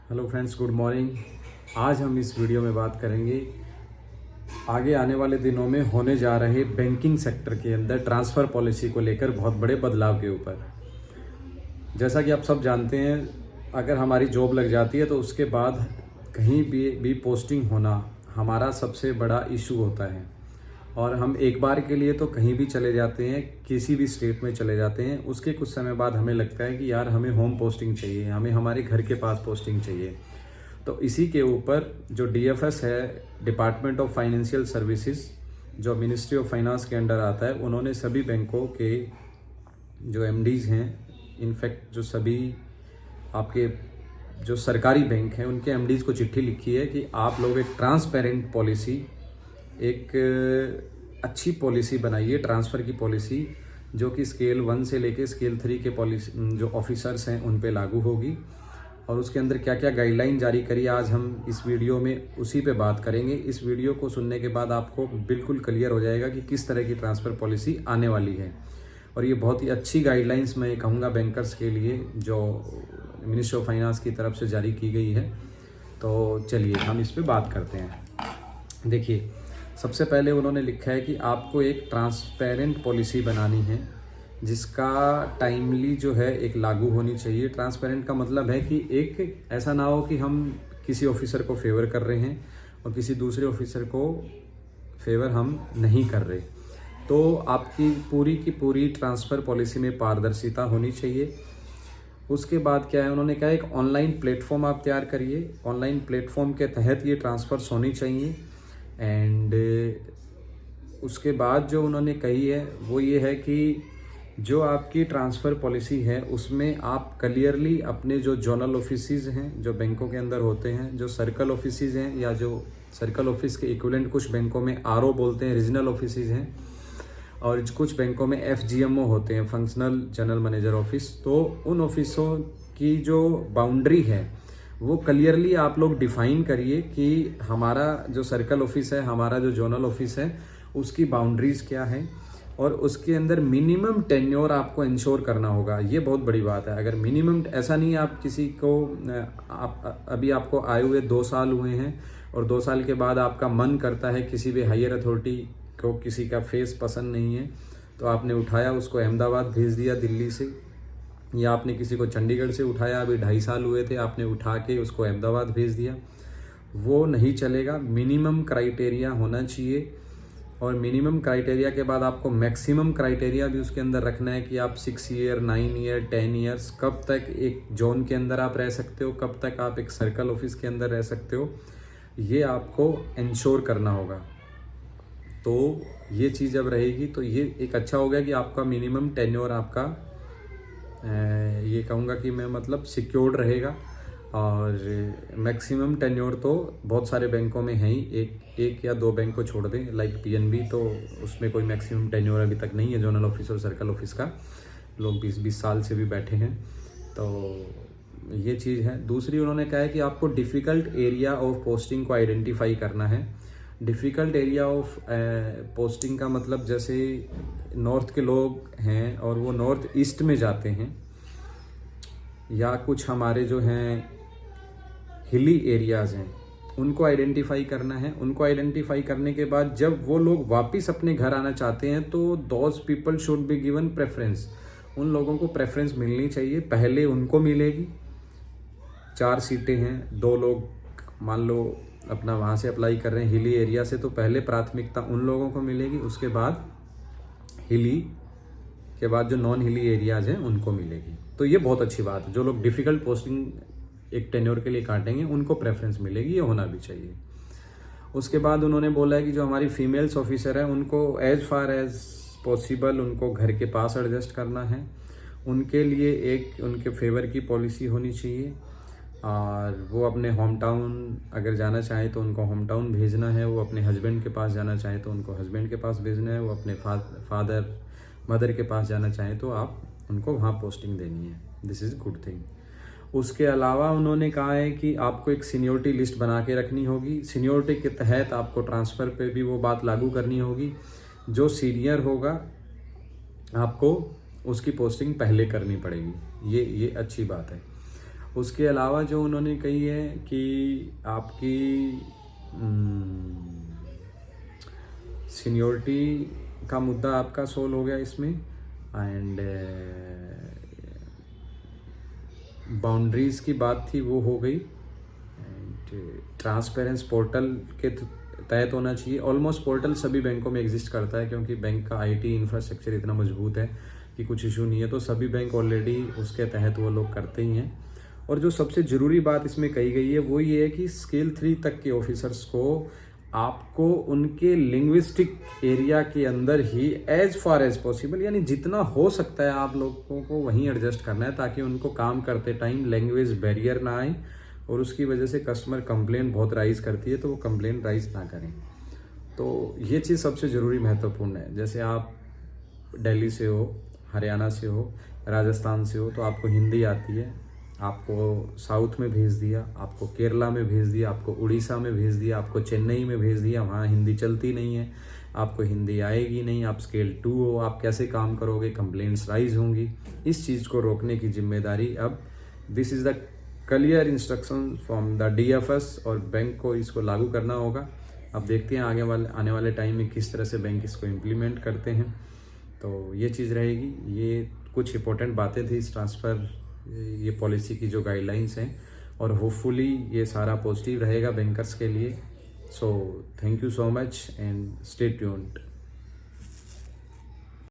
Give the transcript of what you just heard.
Hello friends, good morning. आज हम इस वीडियो में बात करेंगे आगे आने वाले दिनों में होने जा रहे बैंकिंग सेक्टर के अंदर ट्रांसफ़र पॉलिसी को लेकर बहुत बड़े बदलाव के ऊपर। जैसा कि आप सब जानते हैं, अगर हमारी जॉब लग जाती है तो उसके बाद कहीं भी पोस्टिंग होना हमारा सबसे बड़ा इशू होता है। और हम एक बार के लिए तो कहीं भी चले जाते हैं, किसी भी स्टेट में चले जाते हैं, उसके कुछ समय बाद हमें लगता है कि यार हमें होम पोस्टिंग चाहिए, हमें हमारे घर के पास पोस्टिंग चाहिए। तो इसी के ऊपर जो डीएफएस है, डिपार्टमेंट ऑफ फाइनेंशियल सर्विसेज, जो मिनिस्ट्री ऑफ फाइनेंस के अंडर आता है, उन्होंने सभी बैंकों के जो एमडीज़ हैं, इनफैक्ट जो सभी आपके जो सरकारी बैंक हैं उनके एमडीज़ को चिट्ठी लिखी है कि आप लोग एक ट्रांसपेरेंट पॉलिसी, एक अच्छी पॉलिसी बनाइए, ट्रांसफ़र की पॉलिसी, जो कि स्केल 1 से लेके स्केल 3 के पॉलिसी जो ऑफिसर्स हैं उन पे लागू होगी। और उसके अंदर क्या क्या गाइडलाइन जारी करी, आज हम इस वीडियो में उसी पे बात करेंगे। इस वीडियो को सुनने के बाद आपको बिल्कुल क्लियर हो जाएगा कि किस तरह की ट्रांसफ़र पॉलिसी आने वाली है। और ये बहुत ही अच्छी गाइडलाइंस मैं कहूँगा बैंकर्स के लिए, जो मिनिस्ट्री ऑफ फाइनेंस की तरफ से जारी की गई है। तो चलिए हम इस पे बात करते हैं। देखिए, सबसे पहले उन्होंने लिखा है कि आपको एक ट्रांसपेरेंट पॉलिसी बनानी है जिसका टाइमली जो है एक लागू होनी चाहिए। ट्रांसपेरेंट का मतलब है कि एक ऐसा ना हो कि हम किसी ऑफिसर को फेवर कर रहे हैं और किसी दूसरे ऑफिसर को फेवर हम नहीं कर रहे। तो आपकी पूरी की पूरी ट्रांसफ़र पॉलिसी में पारदर्शिता होनी चाहिए। उसके बाद क्या है, उन्होंने कहा एक ऑनलाइन प्लेटफॉर्म आप तैयार करिए। ऑनलाइन प्लेटफॉर्म के तहत ये ट्रांसफ़र्स होनी चाहिए। एंड उसके बाद जो उन्होंने कही है वो ये है कि जो आपकी ट्रांसफ़र पॉलिसी है उसमें आप क्लियरली अपने जो जोनल ऑफिसेज हैं जो बैंकों के अंदर होते हैं, जो सर्कल ऑफिसेज हैं या जो सर्कल ऑफिस के इक्विवेलेंट कुछ बैंकों में आरओ बोलते हैं, रीजनल ऑफिसेज हैं, और कुछ बैंकों में एफजीएमओ होते हैं, फंक्शनल जनरल मैनेजर ऑफिस। तो उन ऑफिसों की जो बाउंड्री है वो क्लियरली आप लोग डिफाइन करिए कि हमारा जो सर्कल ऑफिस है, हमारा जो जोनल ऑफिस है, उसकी बाउंड्रीज़ क्या है और उसके अंदर मिनिमम टेन्योर आपको इंश्योर करना होगा। ये बहुत बड़ी बात है। अगर मिनिमम, ऐसा नहीं है आप किसी को अभी आपको आए हुए 2 साल हुए हैं और 2 साल के बाद आपका मन करता है किसी भी हायर अथॉरिटी को किसी का फेस पसंद नहीं है तो आपने उठाया उसको अहमदाबाद भेज दिया दिल्ली से, या आपने किसी को चंडीगढ़ से उठाया, अभी 2.5 साल हुए थे, आपने उठा के उसको अहमदाबाद भेज दिया, वो नहीं चलेगा। मिनिमम क्राइटेरिया होना चाहिए। और मिनिमम क्राइटेरिया के बाद आपको मैक्सिमम क्राइटेरिया भी उसके अंदर रखना है कि आप 6 ईयर, 9 ईयर, 10 ईयर्स कब तक एक जोन के अंदर आप रह सकते हो, कब तक आप एक सर्कल ऑफिस के अंदर रह सकते हो, ये आपको इंश्योर करना होगा। तो ये चीज़ जब रहेगी तो ये एक अच्छा हो गया कि आपका मिनिमम टेन्योर आपका ये कहूँगा कि मैं मतलब सिक्योर्ड रहेगा। और मैक्सिमम टेन्योर तो बहुत सारे बैंकों में है ही, एक या 2 बैंक को छोड़ दें, लाइक पीएनबी, तो उसमें कोई मैक्सिमम टेन्योर अभी तक नहीं है। जोनल ऑफिस और सर्कल ऑफिस का लोग 20-20 साल से भी बैठे हैं। तो ये चीज़ है। दूसरी उन्होंने कहा है कि आपको डिफ़िकल्ट एरिया ऑफ पोस्टिंग को आइडेंटिफाई करना है। डिफ़िकल्ट एरिया ऑफ पोस्टिंग का मतलब जैसे नॉर्थ के लोग हैं और वो नॉर्थ ईस्ट में जाते हैं, या कुछ हमारे जो हैं हिली एरियाज़ हैं, उनको आइडेंटिफाई करना है। उनको आइडेंटिफाई करने के बाद जब वो लोग वापस अपने घर आना चाहते हैं तो those people should be given preference. उन लोगों को प्रेफरेंस मिलनी चाहिए, पहले उनको मिलेगी। 4 सीटें हैं, 2 लोग मान लो अपना वहाँ से अप्लाई कर रहे हैं हिली एरिया से, तो पहले प्राथमिकता उन लोगों को मिलेगी, उसके बाद हिली के बाद जो नॉन हिली एरियाज़ हैं उनको मिलेगी। तो ये बहुत अच्छी बात है। जो लोग डिफ़िकल्ट पोस्टिंग एक टेन्योर के लिए काटेंगे उनको प्रेफरेंस मिलेगी, ये होना भी चाहिए। उसके बाद उन्होंने बोला है कि जो हमारी फीमेल्स ऑफिसर है उनको एज फार एज पॉसिबल उनको घर के पास एडजस्ट करना है। उनके लिए एक उनके फेवर की पॉलिसी होनी चाहिए, और वो अपने होम टाउन अगर जाना चाहें तो उनको होम टाउन भेजना है, वो अपने हस्बैंड के पास जाना चाहें तो उनको हस्बैंड के पास भेजना है, वो अपने फादर मदर के पास जाना चाहें तो आप उनको वहाँ पोस्टिंग देनी है। This is good thing. उसके अलावा उन्होंने कहा है कि आपको एक सीनियोरिटी लिस्ट बना के रखनी होगी। सीनियोरिटी के तहत आपको ट्रांसफ़र पे भी वो बात लागू करनी होगी। जो सीनियर होगा आपको उसकी पोस्टिंग पहले करनी पड़ेगी। ये अच्छी बात है। उसके अलावा जो उन्होंने कही है कि आपकी सीनियोरिटी का मुद्दा आपका सोल्व हो गया इसमें, एंड बाउंड्रीज़ की बात थी वो हो गई, एंड ट्रांसपेरेंस पोर्टल के तहत होना चाहिए। ऑलमोस्ट पोर्टल सभी बैंकों में एग्जिस्ट करता है क्योंकि बैंक का आईटी इंफ्रास्ट्रक्चर इतना मजबूत है कि कुछ इशू नहीं है, तो सभी बैंक ऑलरेडी उसके तहत वो लोग करते ही हैं। और जो सबसे ज़रूरी बात इसमें कही गई है वो ये है कि स्केल 3 तक के ऑफिसर्स को आपको उनके लिंग्विस्टिक एरिया के अंदर ही एज फार एज पॉसिबल, यानी जितना हो सकता है आप लोगों को वहीं एडजस्ट करना है, ताकि उनको काम करते टाइम लैंग्वेज बैरियर ना आए और उसकी वजह से कस्टमर कंप्लेंट बहुत राइज करती है, तो वो कंप्लेंट राइज ना करें। तो ये चीज़ सबसे ज़रूरी महत्वपूर्ण है। जैसे आप दिल्ली से हो, हरियाणा से हो, राजस्थान से हो, तो आपको हिंदी आती है, आपको साउथ में भेज दिया, आपको केरला में भेज दिया, आपको उड़ीसा में भेज दिया, आपको चेन्नई में भेज दिया, वहाँ हिंदी चलती नहीं है, आपको हिंदी आएगी नहीं, आप स्केल 2 हो, आप कैसे काम करोगे, कंप्लेंट्स राइज होंगी। इस चीज़ को रोकने की जिम्मेदारी अब this is the clear instruction from the DFS, और बैंक को इसको लागू करना होगा। अब देखते हैं आने वाले टाइम में किस तरह से बैंक इसको इम्प्लीमेंट करते हैं। तो ये चीज़ रहेगी, ये कुछ इंपॉर्टेंट बातें थी इस ट्रांसफ़र ये पॉलिसी की जो गाइडलाइंस हैं, और होपफुली ये सारा पॉजिटिव रहेगा बैंकर्स के लिए। So thank you so much and stay tuned.